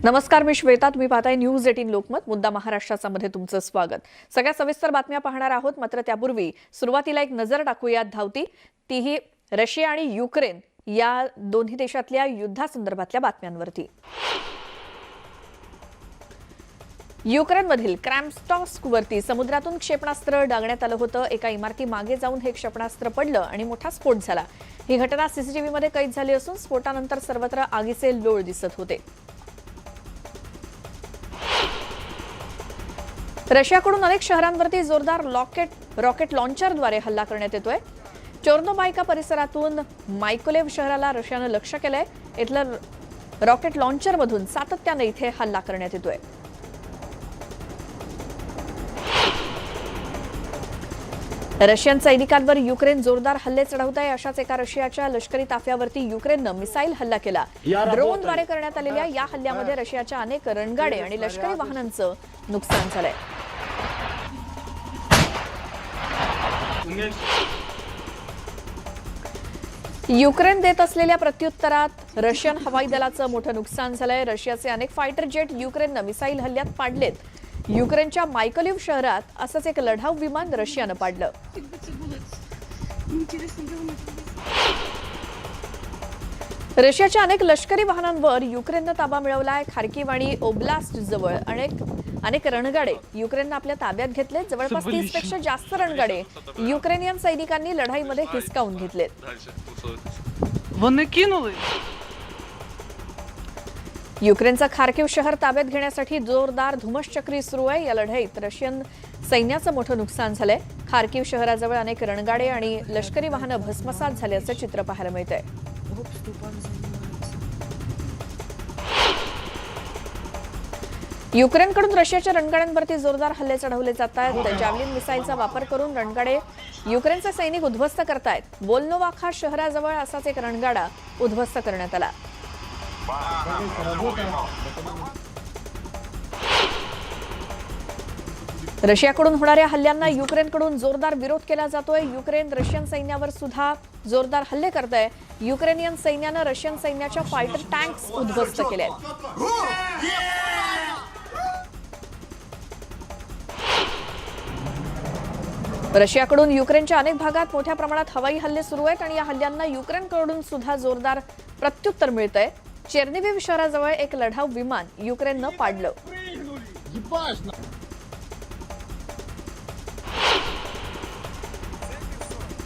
नमस्कार, मी श्वेता. तुम्ही पाहताय न्यूज 18 लोकमत. मुद्दा महाराष्ट्राचा मध्ये तुमचं स्वागत. सगळ्या सविस्तर बातम्या पाहणार आहोत, मात्र त्यापूर्वी सुरुवातीला एक नजर टाकूयात धावती तीही रशिया आणि युक्रेन या दोन्ही देशातल्या युद्धासंदर्भातल्या बातम्यांवरती. युक्रेनमधील क्रॅम्स्टॉस्कवरती समुद्रातून क्षेपणास्त्र डागण्यात आलं होतं. एका इमारती मागे जाऊन हे क्षेपणास्त्र पडलं आणि मोठा स्फोट झाला. ही घटना सीसीटीव्हीमध्ये कैद झाली असून स्फोटानंतर सर्वत्र आगीचे लोळ दिसत होते. रशियाकडून अनेक शहरांवरती जोरदार रॉकेट लॉन्चरद्वारे हल्ला करण्यात येतोय. चोर्नोबायका परिसरातून मायकोलेव शहराला रशियानं लक्ष्य केलंय. इथलं रॉकेट लॉन्चरमधून सातत्याने इथे हल्ला करण्यात येतोय. रशियन सैनिकांवर युक्रेन जोरदार हल्ले चढवत आहे. अशाच एका रशियाच्या लष्करी ताफ्यावरती युक्रेननं मिसाईल हल्ला केला. ड्रोनद्वारे करण्यात आलेल्या या हल्ल्यामध्ये रशियाच्या अनेक रणगाडे आणि लष्करी वाहनांचं नुकसान झालंय. युक्रेन देत असलेल्या प्रत्युत्तरात रशियन हवाई दलाचं मोठं नुकसान झालंय. रशियाचे अनेक फायटर जेट युक्रेननं मिसाईल हल्ल्यात पाडलेत. युक्रेनच्या मायकोलिव शहरात असंच एक लढाऊ विमान रशियानं पाडलं. रशियाच्या अनेक लष्करी वाहनांवर युक्रेननं ताबा मिळवलाय. खार्किव्ह आणि ओब्लास्ट जवळ अनेक रणगाडे युक्रेननं आपल्या ताब्यात घेतले. जवळपास 30 पेक्षा जास्त रणगाडे युक्रेनियन सैनिकांनी लढाईमध्ये हिसकावून घेतलेत. युक्रेनचं खार्किव्ह शहर ताब्यात घेण्यासाठी जोरदार धुमश्चक्री सुरू आहे. या लढाईत रशियन सैन्याचं मोठं नुकसान झालंय. खार्किव्ह शहराजवळ अनेक रणगाडे आणि लष्करी वाहनं भस्मसात झाल्याचं चित्र पाहायला मिळतंय. युक्रेनकडून रशियाच्या रणगाड्यांवरती जोरदार हल्ले चढवले जात आहेत. जॅव्हलिन मिसाईलचा वापर करून रणगाडे युक्रेनचे सैनिक उद्ध्वस्त करतायत. वोल्नोवाखा शहराजवळ असाच एक रणगाडा उद्ध्वस्त करण्यात आला. रशियाकडून होणाऱ्या हल्ल्यांना युक्रेनकडून जोरदार विरोध केला जातोय. युक्रेन रशियन सैन्यावर सुद्धा जोरदार हल्ले करतंय. युक्रेनियन सैन्यानं रशियन सैन्याच्या फायटर टँक्स उद्ध्वस्त केल्या. रशियाकडून युक्रेनच्या अनेक भागात मोठ्या प्रमाणात हवाई हल्ले सुरू आहेत आणि या हल्ल्यांना युक्रेनकडून सुद्धा जोरदार प्रत्युत्तर मिळतंय. चेर्निव्हिव शहराजवळ एक लढाऊ विमान युक्रेननं पाडलं.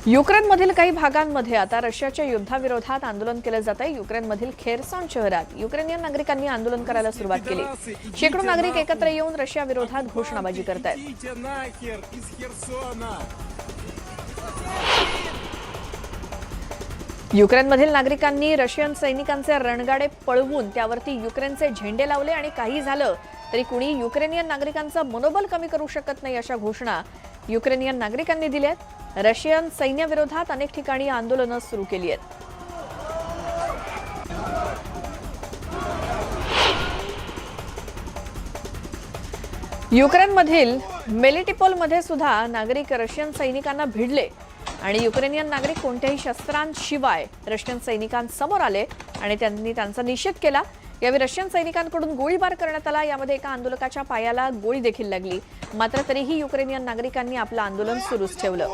युक्रेनमधील काही भागांमध्ये आता रशियाच्या युद्धाविरोधात आंदोलन केलं जात आहे. युक्रेनमधील खेरसॉन शहरात युक्रेनियन नागरिकांनी आंदोलन करायला सुरुवात केली. शेकडो नागरिक एकत्र येऊन रशिया विरोधात घोषणाबाजी करतायत. युक्रेनमधील नागरिकांनी रशियन सैनिकांचे रणगाडे पळवून त्यावरती युक्रेनचे झेंडे लावले आणि काही झालं तरी कुणी युक्रेनियन नागरिकांचं मनोबल कमी करू शकत नाही अशा घोषणा युक्रेनियन नागरिकांनी दिल्यात. रशियन सैन्याविरोधात अनेक ठिकाणी आंदोलनं सुरू केली आहेत. युक्रेनमधील मेलिटिपोलमध्ये सुद्धा नागरिक रशियन सैनिकांना भिडले आणि युक्रेनियन नागरिक कोणत्याही शस्त्रांशिवाय रशियन सैनिकांसमोर आले आणि त्यांनी त्यांचा निषेध केला. यावेळी रशियन सैनिकांकडून गोळीबार करण्यात आला. यामध्ये एका आंदोलकाच्या पायाला गोळी देखील लागली. मात्र तरीही युक्रेनियन नागरिकांनी आपलं आंदोलन सुरूच ठेवलं.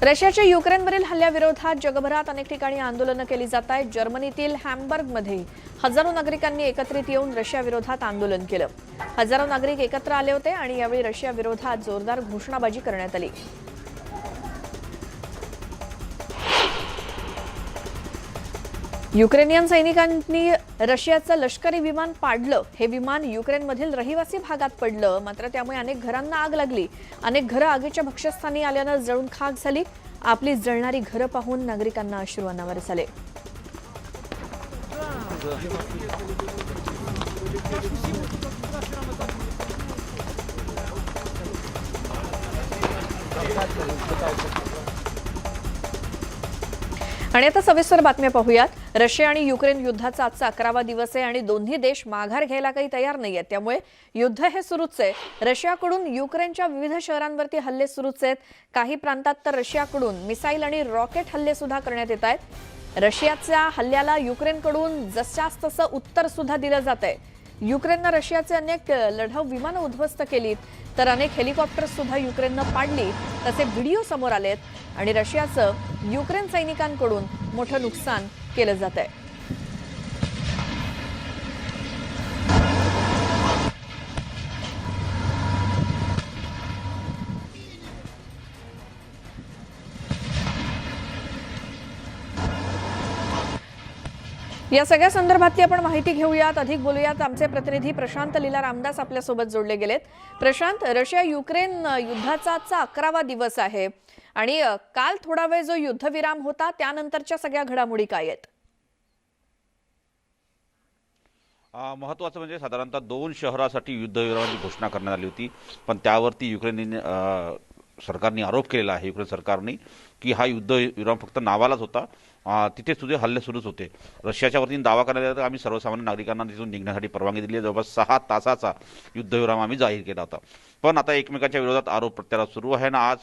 रशियाच्या युक्रेनवरील हल्ल्याविरोधात जगभरात अनेक ठिकाणी आंदोलनं केली जात आहेत. जर्मनीतील हॅम्बर्गमध्ये हजारो नागरिकांनी एकत्रित येऊन रशियाविरोधात आंदोलन केलं. हजारो नागरिक एकत्र आले होते आणि यावेळी रशियाविरोधात जोरदार घोषणाबाजी करण्यात आली. युक्रेनियन सैनिकांनी रशियाचं लष्करी विमान पाडलं. हे विमान युक्रेनमधील रहिवासी भागात पडलं. मात्र त्यामुळे अनेक घरांना आग लागली. अनेक घरं आगीच्या भक्ष्यस्थानी आल्यानं जळून खाक झाली. आपली जळणारी घरं पाहून नागरिकांना अश्रू अनावर झाले. आणि आता सविस्तर बातम्या पाहूयात. रशिया आणि युक्रेन युद्धाचा आजचा 11वा दिवस आहे आणि दोन्ही देश माघार घ्यायला काही तयार नाहीयेत. त्यामुळे युद्ध हे सुरूच आहे. रशियाकडून युक्रेनच्या विविध शहरांवरती हल्ले सुरूच आहेत. काही प्रांतात तर रशियाकडून मिसाईल आणि रॉकेट हल्ले सुद्धा करण्यात येत आहेत. रशियाच्या हल्ल्याला युक्रेनकडून जशास तसं उत्तर सुद्धा दिलं जातंय। युक्रेननं रशियाचे अनेक लढाऊ विमानं उद्ध्वस्त केलीत, तर अनेक हेलिकॉप्टर्स सुद्धा युक्रेननं पाडली, तसे व्हिडिओ समोर आलेत आणि रशियाचं युक्रेन सैनिकांकडून मोठं नुकसान केलं जातंय। या सगळ्या संदर्भातली आपण माहिती घेऊयात, अधिक बोलूयात। आमचे प्रतिनिधी प्रशांत लीला रामदास आपल्या सोबत जोडले गेलेत। प्रशांत, रशिया युक्रेन युद्धाचा 11वा दिवस आहे आणि काल थोडा वेळ जो युद्धविराम होता त्यानंतरच्या सगळ्या घडामोडी काय आहेत? महत्त्वाचं म्हणजे साधारणतः 2 शहरासाठी युद्धविरामाची घोषणा करण्यात आली होती, पण त्यावरती युक्रेन सरकारने आरोप केलेला आहे, युक्रेन सरकारने, की हा युद्धविराम फक्त नावालाच होता, तिथे सुद्धा हल्ले सुरूच होते। रशियाच्या वतीने दावा करण्यात आला तर आम्ही सर्वसामान्य नागरिकांना तिथून निघण्यासाठी परवानगी दिली आहे। जवळपास 6 तासाचा युद्धविराम आम्ही जाहीर केला होता, पण आता एकमेकांच्या विरोधात आरोप प्रत्यारोप सुरू आहे ना।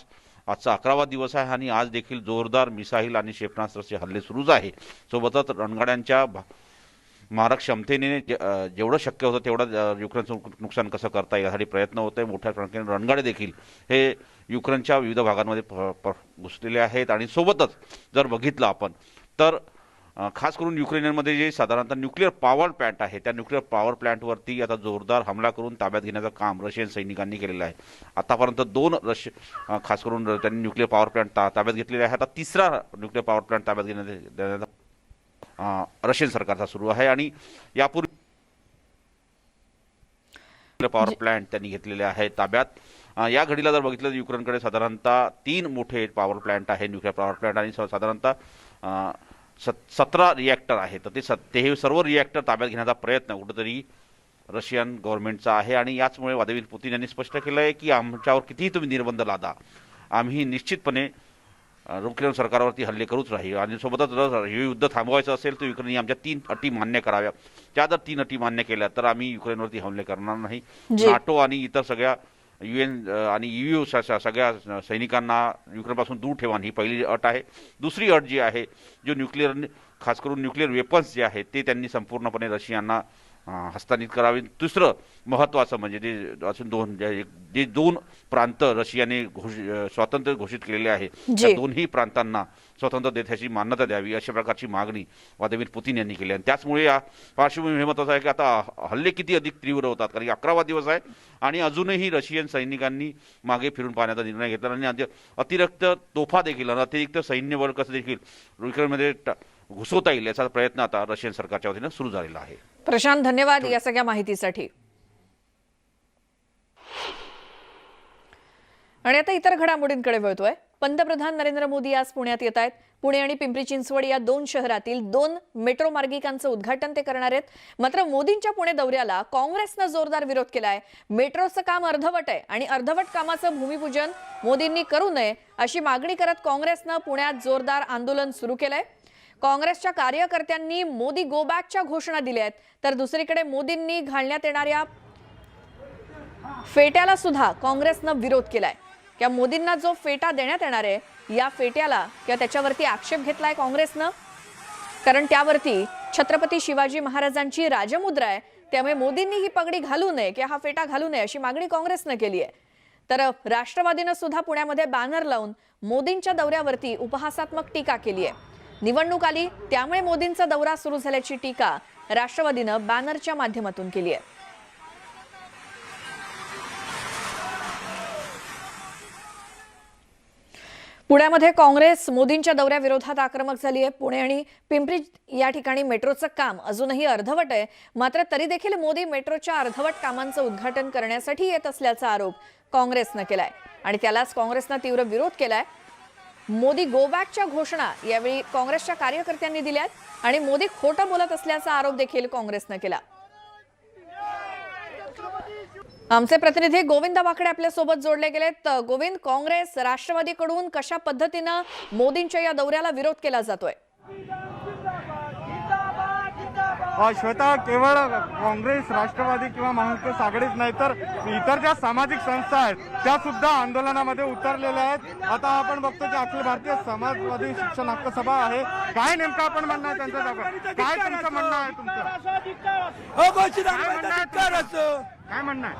आजचा 11वा दिवस आहे आणि आज देखील जोरदार मिसाईल आणि क्षेपणास्त्राचे हल्ले सुरूच आहे। सोबतच रणगाड्यांच्या मारक क्षमतेने जेवढं शक्य होतं तेवढं युक्रेनचं नुकसान कसं करता येईल यासाठी प्रयत्न होत आहे। मोठ्या संख्येने रणगाडे देखील हे युक्रेनच्या विविध भागांमध्ये घुसलेले आहेत आणि सोबतच जर बघितलं आपण तर खास करून युक्रेनमध्ये जे साधारणतः न्यूक्लिअर पॉवर प्लांट आहे त्या न्यूक्लिअर पॉवर प्लांटवरती आता जोरदार हमला करून ताब्यात घेण्याचं काम रशियन सैनिकांनी केलेलं आहे। आतापर्यंत 2 खास करून त्यांनी न्यूक्लिअर पॉवर प्लांट ताब्यात घेतलेले आहे। आता 3रा न्यूक्लिअर पॉवर प्लांट ताब्यात घेण्याचा रशियन सरकारचा सुरू आहे आणि यापूर्वी पॉवर प्लांट त्यांनी घेतलेले आहे ताब्यात। या घडीला जर बघितलं तर युक्रेनकडे साधारणतः 3 मोठे पॉवर प्लांट आहे, न्यूक्लिअर पॉवर प्लांट, आणि साधारणतः 17 रिॲक्टर आहेत। तर ते सर्व रिॲक्टर ताब्यात घेण्याचा प्रयत्न कुठेतरी रशियन गव्हर्नमेंटचा आहे आणि याचमुळे व्लादिमीर पुतीन यांनी स्पष्ट केलं आहे की आमच्यावर कितीही तुम्ही निर्बंध लादा, आम्ही निश्चितपणे युक्रेन सरकारवरती हल्ले करूच राहील आणि सोबतच जर हे युद्ध थांबवायचं असेल तर युक्रेनने आमच्या 3 अटी मान्य कराव्या। त्या जर 3 अटी मान्य केल्या तर आम्ही युक्रेनवरती हमले करणार नाही। नाटो आणि इतर सगळ्या UN आणि EU सगळ्या सैनिकांना युक्रेनपासून दूर ठेवा ही पहिली अट आहे। दुसरी अट जी आहे, जो न्यूक्लिअर खास करून न्यूक्लिअर वेपन्स जे आहेत ते त्यांनी संपूर्णपणे रशियांना हस्तांतरित करावे। दुसरं महत्त्वाचं म्हणजे जे 2 प्रांत रशियाने स्वातंत्र्य घोषित केलेले आहे त्या दोन्ही प्रांतांना स्वतंत्र देशाची मान्यता द्यावी अशा प्रकारची मागणी व्लादिमीर पुतीन यांनी केली आहे। त्याचमुळे या पार्श्वभूमीवर महत्त्वाचं आहे की आता हल्ले किती अधिक तीव्र होतात, कारण 11वा दिवस आहे आणि अजूनही रशियन सैनिकांनी मागे फिरून पाहण्याचा निर्णय घेतला आणि अतिरिक्त तोफा देखील आणि अतिरिक्त सैन्य बळ कसं देखील युक्रेनमध्ये घुसवता येईल याचा प्रयत्न आता रशियन सरकारच्या वतीने सुरू झालेला आहे। प्रशांत, धन्यवाद या सगळ्या माहितीसाठी। आणि आता इतर घडामोडींकडे वळतोय। पंतप्रधान नरेंद्र मोदी आज पुण्यात येत आहेत। पुणे आणि पिंपरी चिंचवड या 2 शहरातील 2 मेट्रो मार्गिकांचं उद्घाटन ते करणार आहेत। मात्र मोदींच्या पुणे दौऱ्याला काँग्रेसनं जोरदार विरोध केलाय। मेट्रोचं काम अर्धवट आहे आणि अर्धवट कामाचं भूमिपूजन मोदींनी करू नये अशी मागणी करत काँग्रेसनं पुण्यात जोरदार आंदोलन सुरू केलंय। काँग्रेसच्या कार्यकर्त्यांनी मोदी गो बॅकच्या घोषणा दिल्या आहेत, तर दुसरीकडे मोदींनी घालण्यात येणाऱ्या फेट्याला सुद्धा काँग्रेसनं विरोध केलाय। त्या मोदींना जो फेटा देण्यात येणार आहे या फेट्याला किंवा त्याच्यावरती आक्षेप घेतलाय काँग्रेसनं, कारण त्यावरती छत्रपती शिवाजी महाराजांची राजमुद्रा आहे, त्यामुळे मोदींनी ही पगडी घालू नये किंवा हा फेटा घालू नये अशी मागणी काँग्रेसनं केली आहे। तर राष्ट्रवादीनं सुद्धा पुण्यामध्ये बॅनर लावून मोदींच्या दौऱ्यावरती उपहासात्मक टीका केली आहे। निवडणूक आली त्यामुळे मोदींचा दौरा सुरू झाल्याची टीका राष्ट्रवादीनं बॅनरच्या माध्यमातून केली आहे। पुण्यामध्ये काँग्रेस मोदींच्या दौऱ्याविरोधात आक्रमक झाली आहे। पुणे आणि पिंपरी या ठिकाणी मेट्रोचं काम अजूनही अर्धवट आहे, मात्र तरी देखील मोदी मेट्रोच्या अर्धवट कामांचं उद्घाटन करण्यासाठी येत असल्याचा आरोप काँग्रेसनं केलाय आणि त्यालाच काँग्रेसनं तीव्र विरोध केलाय। मोदी गो बॅकच्या घोषणा यावेळी काँग्रेसच्या कार्यकर्त्यांनी दिल्यात आणि मोदी खोटं बोलत असल्याचा आरोप देखील काँग्रेसनं केला। आमचे प्रतिनिधी गोविंद वाकडे आपल्या सोबत जोडले गेलेत। गोविंद, काँग्रेस राष्ट्रवादीकडून कशा पद्धतीने मोदींच्या या दौऱ्याला विरोध केला जातोय? श्वेता, केवळ काँग्रेस, राष्ट्रवादी किंवा महाविकास आघाडीच नाही तर इतर ज्या सामाजिक संस्था आहेत त्या सुद्धा आंदोलनामध्ये उतरलेल्या आहेत. आता आपण बघतो की अखिल भारतीय समाजवादी शिक्षण हक्क सभा आहे. काय नेमकं आपण म्हणणं आहे त्यांच्या जागा, काय तुमचं म्हणणं आहे? काय म्हणणं आहे?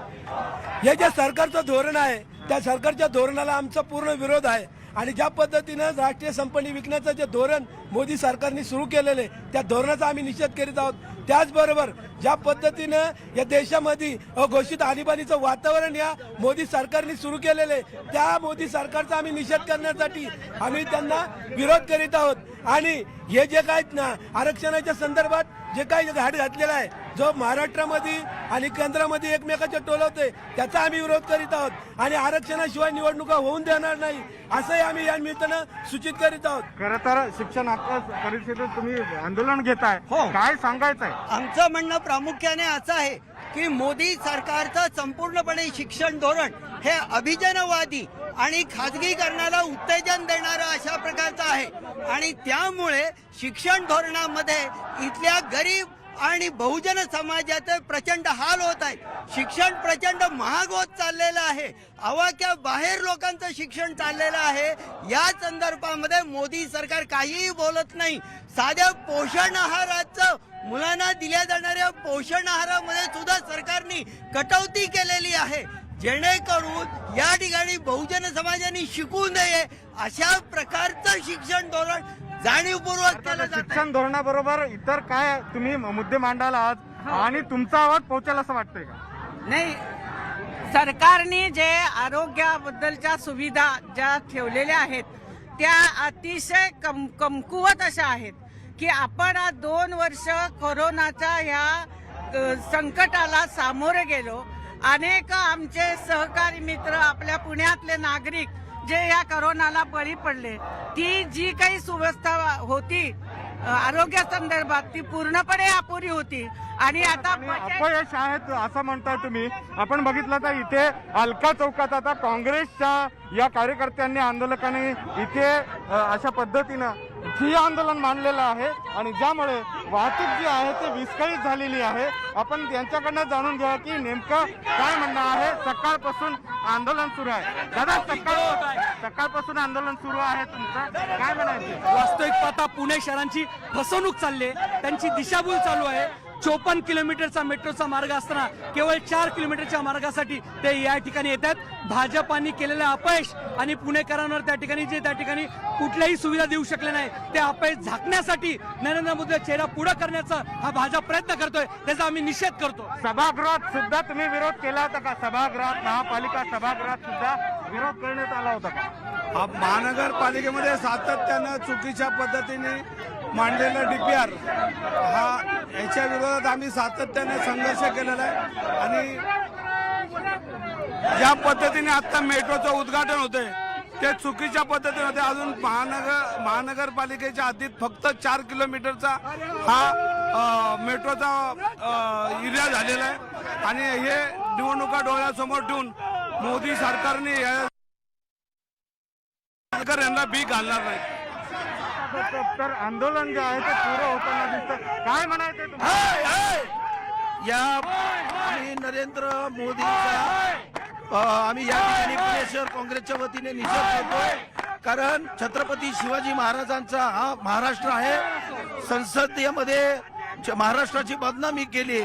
हे जे सरकारचं धोरण आहे त्या सरकारच्या धोरणाला आमचा पूर्ण विरोध आहे आणि ज्या पद्धतीनं राष्ट्रीय संपत्ती विकण्याचं जे धोरण मोदी सरकारने सुरू केलेले त्या धोरणाचा आम्ही निषेध करीत आहोत. त्याचबरोबर ज्या पद्धतीनं या देशामध्ये अघोषित आणीबाणीचं वातावरण या मोदी सरकारने सुरू केलेले त्या मोदी सरकारचा आम्ही निषेध करण्यासाठी आम्ही त्यांना विरोध करीत आहोत. आणि हे जे काय ना आरक्षणाच्या संदर्भात जे काही घाट घातलेला आहे जो महाराष्ट्रामध्ये आणि केंद्रामध्ये एकमेकाचे टोलवते त्याचा आम्ही विरोध करीत आहोत आणि आरक्षणाशिवाय निवडणुका होऊन देणार नाही असंही आम्ही या निमित्तानं सूचित करीत आहोत. खरं तर शिक्षण हक्क परिषदेत तुम्ही आंदोलन घेताय, काय सांगायचं आहे? आमचं म्हणणं प्रामुख्याने असं आहे की मोदी सरकारचं संपूर्णपणे शिक्षण धोरण हे अभिजनवादी आणि खाजगीकरणाला उत्तेजन देणारं अशा प्रकारचं आहे आणि त्यामुळे शिक्षण धोरणामध्ये इथल्या गरीब आणि बहुजन समाजाचे प्रचंड हाल होत आहेत. शिक्षण प्रचंड महाग होत चाललेलं आहे. आवाक्या बाहेर लोकांचं शिक्षण चाललेलं आहे. या संदर्भामध्ये मोदी सरकार काहीही बोलत नाही. साध्या पोषण आहाराचं मुलांना दिल्या जाणाऱ्या पोषण आहारामध्ये सुद्धा सरकारने कटौती केलेली आहे जेणेकरून या ठिकाणी बहुजन समाजाने शिकू नये अशा प्रकारचं शिक्षण धोरण जाणीवपूर्वक केलं जातं. शिक्षण धोरणाबरोबर इतर काय तुम्ही मुद्दे मांडायला आहात आणि तुमचा आवाज पोहोचेल असं वाटतंय का? नाही, सरकारने जे आरोग्याबद्दलच्या सुविधा ज्या ठेवलेल्या आहेत त्या अतिशय कमकुवत अशा आहेत की आपण 2 वर्ष कोरोनाच्या ह्या संकटाला सामोरे गेलो. अनेक आमचे सहकारी मित्र, आपल्या पुण्यातले नागरिक जे या कोरोनाला बळी पडले, ती जी काही सुव्यवस्था होती आरोग्यासंदर्भात ती पूर्णपणे अपुरी होती आणि आता अपयश आहेत असं म्हणताय तुम्ही. आपण बघितलं तर इथे अलका चौकात आता काँग्रेसच्या या कार्यकर्त्यांनी, आंदोलकांनी इथे अशा पद्धतीनं ही आंदोलन मांडलेलं आहे आणि ज्यामुळे वाहतूक जी आहे ती विस्कळीत झालेली आहे. आपण यांच्याकडनं जाणून घ्या की नेमकं काय म्हणणं आहे. सकाळपासून आंदोलन सुरू आहे. दादा, सकाळपासून आंदोलन सुरू आहे तुमचं, काय म्हणायचं? वास्तविक पाहता पुणे शहरांची फसवणूक चालली आहे, त्यांची दिशाभूल चालू आहे. 54 किलोमीटरचा मेट्रोचा मार्ग असताना केवळ 4 किलोमीटरच्या मार्गासाठी ते या ठिकाणी येतात. भाजपाने केलेलं अपयश आणि पुणेकरांवर त्या ठिकाणी कुठल्याही सुविधा देऊ शकले नाही ते अपयश झाकण्यासाठी नरेंद्र मोदीचा चेहरा पुढे करण्याचा हा भाजप प्रयत्न करतोय, त्याचा आम्ही निषेध करतो. सभागृहात सुद्धा तुम्ही विरोध केला होता का? सभागृहात, महापालिका सभागृहात सुद्धा विरोध करण्यात आला होता का? महानगरपालिकेमध्ये सातत्यानं चुकीच्या पद्धतीने मांडलेला DPR याच्या विरोधात आम्ही सातत्याने संघर्ष केलेला आहे आणि ज्या पद्धतीने आता मेट्रोचं उद्घाटन होतंय ते चुकीच्या पद्धतीने होते. अजून महानगरपालिकेच्या हद्दीत फक्त 4 किलोमीटरचा हा मेट्रोचा एरिया झालेला आहे आणि हे निवडणुका डोळ्यासमोर ठेवून मोदी सरकारने यांना भीक घालणार नाही. तर आंदोलन जे आहे ते पुरं होताना दिसतं. काय म्हणायचं तुम्हाला? या आम्ही नरेंद्र मोदीचा आम्ही या ठिकाणी पुणे शहर काँग्रेसच्या वतीने निषेध करतोय कारण छत्रपती शिवाजी महाराजांचा हा महाराष्ट्र आहे. संसदेमध्ये महाराष्ट्राची बदनामी केली.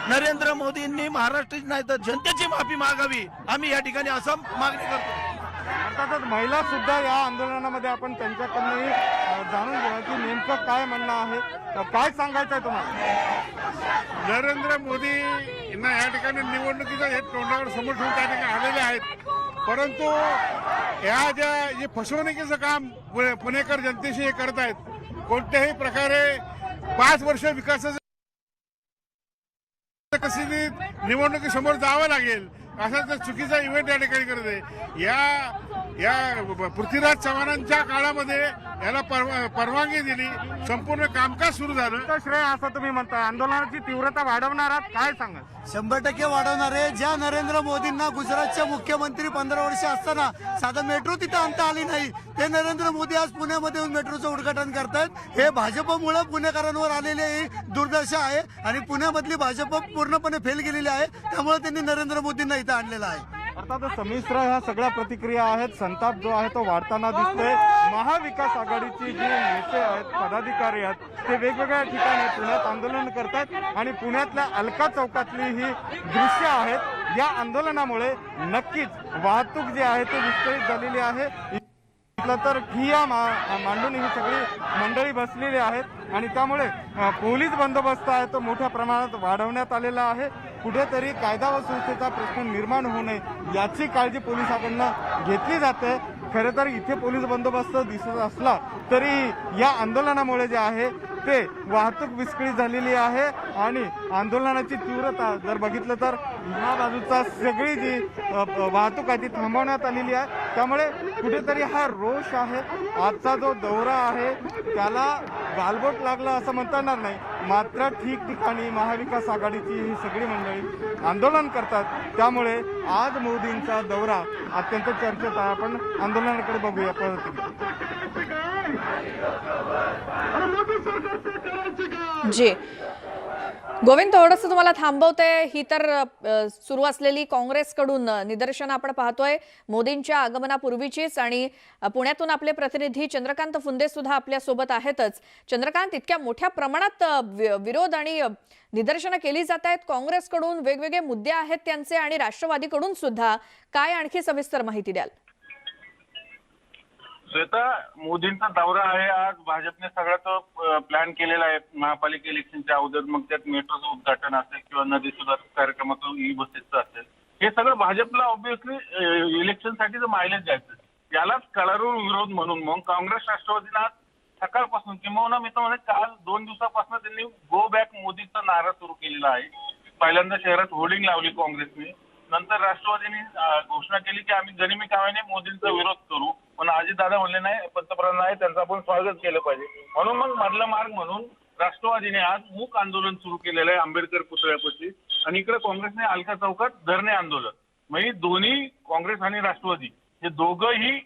नरेंद्र मोदींनी महाराष्ट्राची नाही तर जनतेची माफी मागावी, आम्ही या ठिकाणी असं मागणी करतो. अर्थातच महिला सुद्धा या आंदोलनामध्ये आपण त्यांच्याकडनंही जाणून घ्या की नेमकं काय म्हणणं आहे, काय सांगायचं आहे तुम्हाला? नरेंद्र मोदी यांना या ठिकाणी निवडणुकीचं हे तोंडावर समोर ठेवून त्या ठिकाणी आलेले आहेत, परंतु या जे फसवणुकीचं काम पुणेकर जनतेशी हे करत आहेत, कोणत्याही प्रकारे 5 वर्ष विकासाचं कशी निवडणुकीसमोर जावं लागेल असा जर चुकीचा इव्हेंट या ठिकाणी करत आहे. या पृथ्वीराज चव्हाणांच्या काळामध्ये याला परवानगी दिली, संपूर्ण कामकाज सुरू झालं. तर श्रेय असं तुम्ही म्हणताय, आंदोलनाची तीव्रता वाढवणार आहात, काय सांगा? 100% वाढवणार आहे. ज्या नरेंद्र मोदींना गुजरातचे मुख्यमंत्री 15 वर्ष असताना साधं मेट्रो तिथं आणता आली नाही, ते नरेंद्र मोदी आज पुण्यामध्ये येऊन मेट्रोचं उद्घाटन करतायत. हे भाजपमुळे पुणेकरांवर आलेले दुर्दशा आहे आणि पुण्यामधली भाजप पूर्णपणे फेल गेलेली आहे. त्यामुळे त्यांनी नरेंद्र मोदींना इथं आणलेलं आहे. अर्थात संमिश्र ह्या सगळ्या प्रतिक्रिया आहेत. संताप जो आहे तो वाढताना दिसतोय. महाविकास आघाडीची जी नेते आहेत, पदाधिकारी आहेत, ते वेगवेगळ्या ठिकाणी पुण्यात आंदोलन करतात आणि पुण्यातल्या अलका चौकातली ही दृश्य आहेत. या आंदोलनामुळे नक्कीच वाहतूक जी आहे ती विस्कळीत झालेली आहे. तर ठिय्या मांडून ही सगळी मंडळी बसलेली आहेत आणि त्यामुळे पोलीस बंदोबस्त आहे तो मोठ्या प्रमाणात वाढवण्यात आलेला आहे. कुठेतरी कायदा व सुव्यवस्थेचा प्रश्न निर्माण होऊ नये याची काळजी पोलिसांकडनं घेतली जाते. खरं तर इथे पोलीस बंदोबस्त दिसत असला तरी या आंदोलनामुळे जे आहे ते वाहतूक विस्कळीत झालेली आहे आणि आंदोलनाची तीव्रता जर बघितलं तर ह्या बाजूचा सगळी जी वाहतूक आहे ती थांबवण्यात आलेली आहे. त्यामुळे कुठेतरी हा रोष आहे. आजचा जो दौरा आहे त्याला गालबोट लागला असं म्हणता येणार नाही, मात्र ठिकठिकाणी महाविकास आघाडीची ही सगळी मंडळी आंदोलन करतात. त्यामुळे आज मोदींचा दौरा अत्यंत चर्चेत आहे. आपण आंदोलनाकडे बघूया जी गोविंद, थोडंसं तुम्हाला थांबवते. ही तर सुरू असलेली काँग्रेसकडून निदर्शनं आपण पाहतोय मोदींच्या आगमनापूर्वीचीच. आणि पुण्यातून आपले प्रतिनिधी चंद्रकांत फुंदे सुद्धा आपल्या सोबत आहेतच. चंद्रकांत, इतक्या मोठ्या प्रमाणात विरोध आणि निदर्शनं केली जात आहेत काँग्रेसकडून, वेगवेगळे मुद्दे आहेत त्यांचे, आणि राष्ट्रवादीकडून सुद्धा, काय आणखी सविस्तर माहिती द्याल? श्वेता, मोदींचा दौरा आहे आज. भाजपने सगळा तो प्लॅन केलेला आहे महापालिका इलेक्शनच्या अगोदर. मग त्यात मेट्रोचं उद्घाटन असेल किंवा नदी सुधारणा कार्यक्रमाचं ई बसेसचं असेल, हे सगळं भाजपला ऑब्व्हियसली इलेक्शनसाठी मायलेज द्यायचं. यालाच कळारून विरोध म्हणून मग काँग्रेस राष्ट्रवादीनं आज सकाळपासून किंवा मी तर म्हणेन काल 2 दिवसापासून त्यांनी गो बॅक मोदीचा नारा सुरू केलेला आहे. पहिल्यांदा शहरात होर्डिंग लावली काँग्रेसने, नंतर राष्ट्रवादीने घोषणा केली की आम्ही गनिमी काव्याने मोदींचा विरोध करू. पण अजितदादा म्हणले नाही, पंतप्रधान आहे, त्यांचं आपण स्वागत केलं पाहिजे. म्हणून मग मधला मार्ग म्हणून राष्ट्रवादीने आज मूक आंदोलन सुरू केलेलं आहे आंबेडकर पुतळ्यापाशी, आणि इकडे काँग्रेसने अलका चौकात धरणे आंदोलन. म्हणजे दोन्ही काँग्रेस आणि राष्ट्रवादी हे दोघंही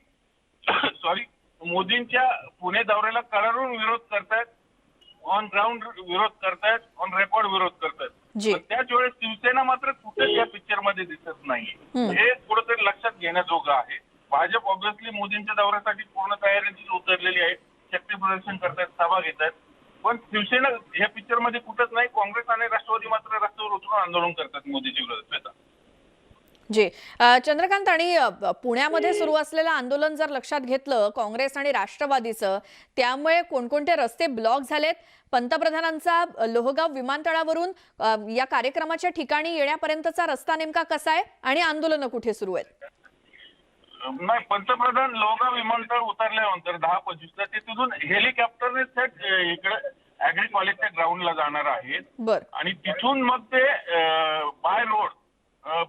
मोदींच्या पुणे दौऱ्याला कळारून विरोध करतायत, ऑन ग्राउंड विरोध करतायत, ऑन रेकॉर्ड विरोध करतायत. त्याच वेळेस शिवसेना मात्र कुठेच या पिक्चर मध्ये दिसत नाही. हे कुठेतरी लक्षात घेण्याजोगं आहे. भाजप ऑब्व्हियसली मोदींच्या दौऱ्यासाठी पूर्ण तयारी उतरलेली आहे, शक्ती प्रदर्शन करतायत, सभा घेत आहेत. पण शिवसेना या पिक्चर मध्ये कुठंच नाही. काँग्रेस आणि राष्ट्रवादी मात्र रस्त्यावर उतरून आंदोलन करतात मोदीच्या विरोधात. जी चंद्रकांत, आणि पुण्यामध्ये सुरू असलेलं आंदोलन जर लक्षात घेतलं काँग्रेस आणि राष्ट्रवादीचं, त्यामुळे कोणकोणते रस्ते ब्लॉक झालेत? पंतप्रधानांचा लोहगाव विमानतळावरून या कार्यक्रमाच्या ठिकाणी येण्यापर्यंतचा रस्ता नेमका कसा आहे आणि आंदोलनं कुठे सुरू आहेत? नाही, पंतप्रधान लोहगाव विमानतळ उतरल्यानंतर 10-25 ते तिथून हेलिकॉप्टरने थेट इकडे ऍग्री कॉलेजच्या ग्राउंडला जाणार आहेत आणि तिथून मग ते बाय रोड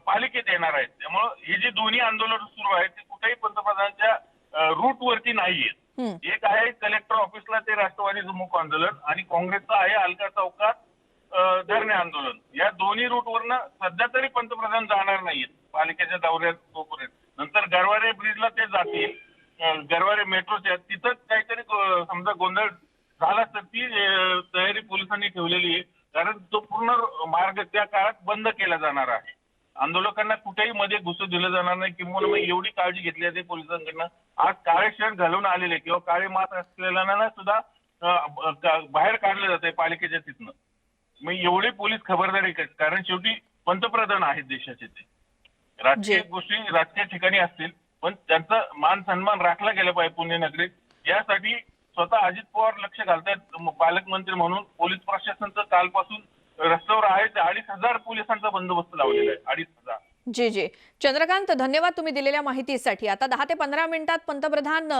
पालिकेत येणार आहेत. त्यामुळे ही जी दोन्ही आंदोलन सुरू आहेत ते कुठेही पंतप्रधानांच्या रूट वरती नाहीयेत. एक आहे कलेक्टर ऑफिसला ते राष्ट्रवादीचं मुख आंदोलन, आणि काँग्रेसचं आहे अलका चौकात धरणे आंदोलन. या दोन्ही रूटवरनं सध्या तरी पंतप्रधान जाणार नाहीयेत पालिकेच्या दौऱ्यात तोपर्यंत. नंतर गरवारे ब्रिजला ते जातील, गरवारे मेट्रोच्या तिथंच काहीतरी समजा गोंधळ झाला तर ती तयारी पोलिसांनी ठेवलेली आहे, कारण तो पूर्ण मार्ग त्या काळात बंद केला जाणार आहे. आंदोलकांना कुठेही मध्ये घुसू दिलं जाणार नाही, किंवा एवढी काळजी घेतली जाते पोलिसांकडनं. आज काळे शर्ट घालून आलेले किंवा काळे मास्क असलेल्यांना सुद्धा बाहेर काढलं जाते पालिकेच्या तिथनं. मग एवढे पोलीस खबरदारी करतात, कारण शेवटी पंतप्रधान आहेत देशाचे. ते राजकीय गोष्टी राजकीय ठिकाणी असतील, पण त्यांचा मान सन्मान राखला गेला पाहिजे पुण्यनगरीत. यासाठी स्वतः अजित पवार लक्ष घालतायत पालकमंत्री म्हणून. पोलीस प्रशासनाचं कालपासून रस्त्यावर आहे 2,500 पोलिसांचा बंदोबस्त लावलेला आहे. 2,500. जी जी चंद्रकांत, धन्यवाद तुम्ही दिलेल्या माहितीसाठी. आता 10 ते 15 मिनिटात पंतप्रधान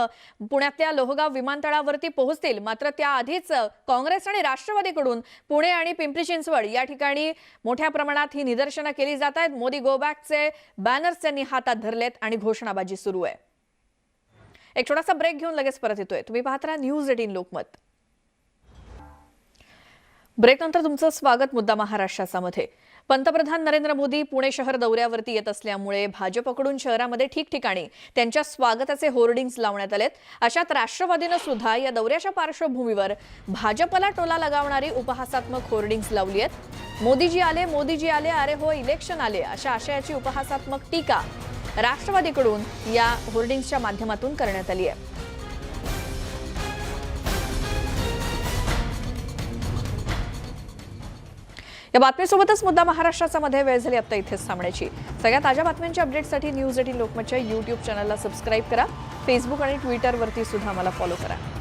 पुण्यातल्या लोहगाव विमानतळावरती पोहोचतील. मात्र त्याआधीच काँग्रेस आणि राष्ट्रवादीकडून पुणे आणि पिंपरी चिंचवड या ठिकाणी मोठ्या प्रमाणात ही निदर्शनं केली जात आहेत. मोदी गो बॅकचे बॅनर्स त्यांनी हातात धरलेत आणि घोषणाबाजी सुरू आहे. एक छोटासा ब्रेक घेऊन लगेच परत येतोय. तुम्ही पाहत राहा न्यूज 18 लोकमत. ब्रेकनंतर तुमचं स्वागत. मुद्दा महाराष्ट्राचा मध्ये पंतप्रधान नरेंद्र मोदी पुणे शहर दौऱ्यावरती येत असल्यामुळे भाजपकडून शहरामध्ये ठिकठिकाणी त्यांच्या स्वागताचे होर्डिंग्स लावण्यात आलेत. अशात राष्ट्रवादीनं सुद्धा या दौऱ्याच्या पार्श्वभूमीवर भाजपला टोला लगावणारी उपहासात्मक होर्डिंग्स लावली आहेत. मोदीजी आले, अरे हो इलेक्शन आले अशा आशयाची उपहासात्मक टीका राष्ट्रवादीकडून या होर्डिंग्सच्या माध्यमातून करण्यात आली आहे. या बातमीसोबतच मुद्दा महाराष्ट्राचा मध्ये वेळ झाली आता इथेच थांबण्याची. सगळ्या ताज्या बातम्यांच्या अपडेटसाठी न्यूज 18 लोकमतच्या YouTube चॅनलला सबस्क्राईब करा. फेसबुक आणि ट्विटरवरती सुद्धा मला फॉलो करा.